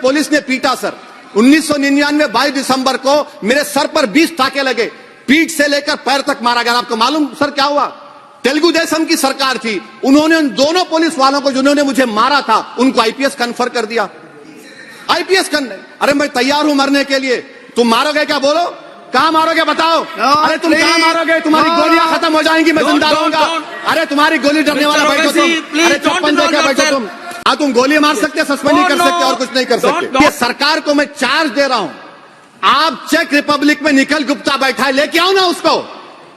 Police ने पीटा sir. 1999 22 दिसंबर को मेरे सर पर 20 टाके लगे, पीठ से लेकर पैर तक मारा गया। आपको मालूम सर क्या हुआ? तेलुगु देशम की सरकार थी, उन्होंने उन दोनों पुलिस वालों को जिन्होंने मुझे मारा था उनको आईपीएस कन्फर कर दिया। आईपीएस करने, अरे मैं तैयार हूं मरने के लिए। तुम मारोगे क्या? बोलो, कहां मारोगे बताओ? अरे तुम कहां मारोगे? तुम्हारी गोलियां खत्म हो जाएंगी, मैं जिंदा रहूंगा। अरे तुम्हारी गोली डरने वाला बैठो तुम। अरे चप्पन देके बैठो तुम। हाँ तुम गोली मार सकते, सस्पेंड नहीं कर सकते और कुछ नहीं कर सकते। ये सरकार को मैं चार्ज दे रहा हूं, आप चेक रिपब्लिक में निखिल गुप्ता बैठा है, लेके आओ ना उसको।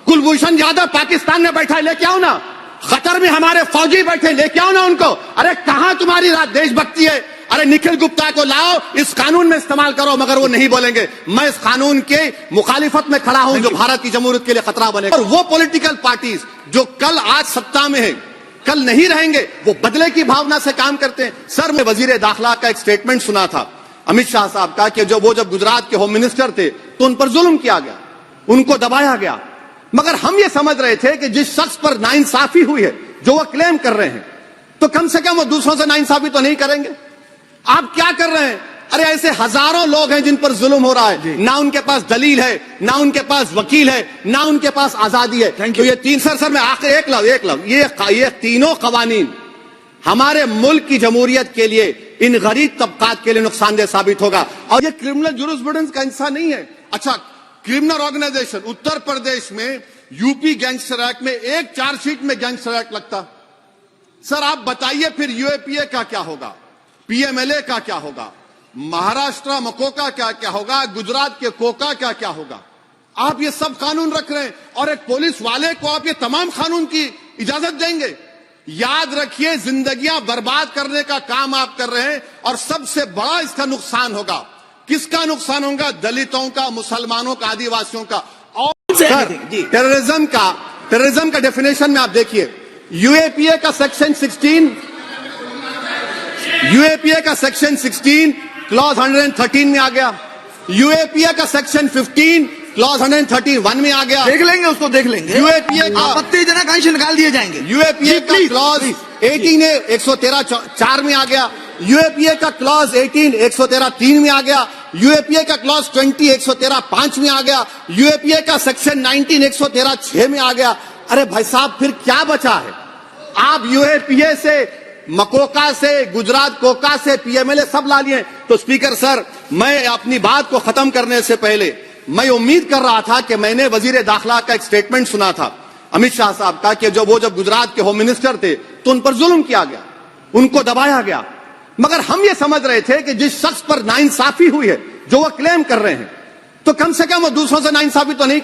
कुलभूषण यादव पाकिस्तान में बैठा है, लेके आओ ना। कतर में हमारे फौजी बैठे, लेके आओ ना उनको। अरे कहां तुम्हारी देशभक्ति है? अरे निखिल गुप्ता को लाओ, इस कानून में इस्तेमाल करो, मगर वो नहीं बोलेंगे। मैं इस कानून के मुखालिफत में खड़ा हूं जो भारत की जमहूरियत के लिए खतरा बनेगा। और वो पॉलिटिकल पार्टीज जो कल आज सत्ता में है, कल नहीं रहेंगे, वो बदले की भावना से काम करते हैं। सर मैं वजीर दाखिला का एक स्टेटमेंट सुना था अमित शाह साहब का कि जब गुजरात के होम मिनिस्टर थे तो उन पर जुल्म किया गया, उनको दबाया गया। मगर हम ये समझ रहे थे कि जिस शख्स पर नाइंसाफी हुई है, जो वो क्लेम कर रहे हैं, तो कम से कम वो दूसरों से नाइंसाफी तो नहीं करेंगे। आप क्या कर रहे हैं? अरे ऐसे हजारों लोग हैं जिन पर जुल्म हो रहा है, ना उनके पास दलील है, ना उनके पास वकील है, ना उनके पास आजादी है। तो ये तीन सर मैं आखिर एक लव ये तीनों कवानीन हमारे मुल्क की जमहूरियत के लिए, इन गरीब तबकात के लिए नुकसानदेह साबित होगा। और ये क्रिमिनल जुरिस्प्रूडेंस का हिस्सा नहीं है। अच्छा, क्रिमिनल ऑर्गेनाइजेशन उत्तर प्रदेश में यूपी गैंगस्टर एक्ट में एक चार्जशीट में गैंगस्टर एक्ट लगता। सर आप बताइए फिर यूएपीए का क्या होगा, पीएमएलए का क्या होगा, महाराष्ट्र मकोका का क्या होगा, गुजरात के कोका का क्या होगा? आप ये सब कानून रख रहे हैं और एक पुलिस वाले को आप ये तमाम कानून की इजाजत देंगे? याद रखिए, जिंदगियां बर्बाद करने का काम आप कर रहे हैं और सबसे बड़ा इसका नुकसान होगा। किसका नुकसान होगा? दलितों का, मुसलमानों का, आदिवासियों का। और टेररिज्म का डेफिनेशन में आप देखिए, यूएपीए का सेक्शन 16 क्लॉज 113 में आ गया। यूएपीए का सेक्शन 15 क्लॉज 131 में आ गया। देख लेंगे उसको, देख लेंगे। यूएपीए का आपत्तिजनक अंश निकाल दिए जाएंगे। यूएपीए का क्लॉज 18 113 में आ गया। यूएपीए का क्लॉज 18 113 3 में आ गया। यूएपीए का क्लॉज 20 113 5 में आ गया। यूएपीए का सेक्शन 19 113 6 में आ गया। अरे भाई साहब फिर क्या बचा है? आप यूएपीए से, मकोका से, गुजरात कोका से, पीएमएलए सब ला लिए। तो स्पीकर सर, मैं अपनी बात को खत्म करने से पहले मैं उम्मीद कर रहा था कि मैंने वजीर दाखिला का एक स्टेटमेंट सुना था अमित शाह साहब का कि जब गुजरात के होम मिनिस्टर थे तो उन पर जुल्म किया गया, उनको दबाया गया। मगर हम ये समझ रहे थे कि जिस शख्स पर नाइंसाफी हुई है, जो वो क्लेम कर रहे हैं, तो कम से कम वो दूसरों से नाइंसाफी तो नहीं